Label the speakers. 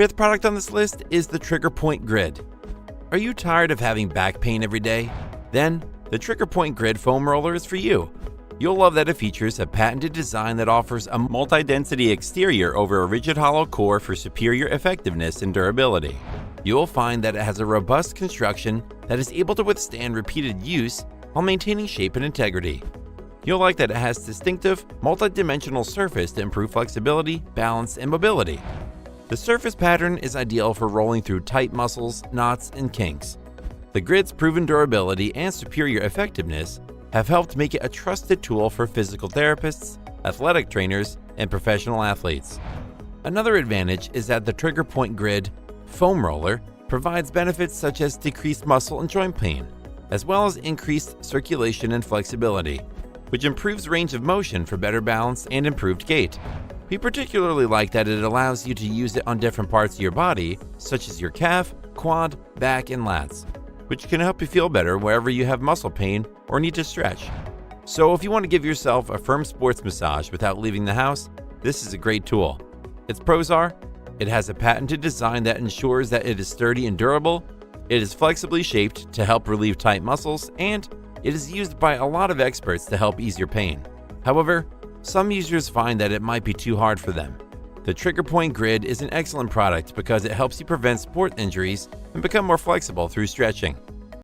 Speaker 1: Fifth product on this list is the TriggerPoint Grid. Are you tired of having back pain every day? Then, the TriggerPoint Grid foam roller is for you. You'll love that it features a patented design that offers a multi-density exterior over a rigid hollow core for superior effectiveness and durability. You'll find that it has a robust construction that is able to withstand repeated use while maintaining shape and integrity. You'll like that it has distinctive, multi-dimensional surface to improve flexibility, balance, and mobility. The surface pattern is ideal for rolling through tight muscles, knots, and kinks. The grid's proven durability and superior effectiveness have helped make it a trusted tool for physical therapists, athletic trainers, and professional athletes. Another advantage is that the TriggerPoint Grid foam roller provides benefits such as decreased muscle and joint pain, as well as increased circulation and flexibility, which improves range of motion for better balance and improved gait. We particularly like that it allows you to use it on different parts of your body, such as your calf, quad, back, and lats, which can help you feel better wherever you have muscle pain or need to stretch. So if you want to give yourself a firm sports massage without leaving the house, this is a great tool. Its pros are, it has a patented design that ensures that it is sturdy and durable, it is flexibly shaped to help relieve tight muscles, and it is used by a lot of experts to help ease your pain. However, some users find that it might be too hard for them. The TriggerPoint Grid is an excellent product because it helps you prevent sport injuries and become more flexible through stretching.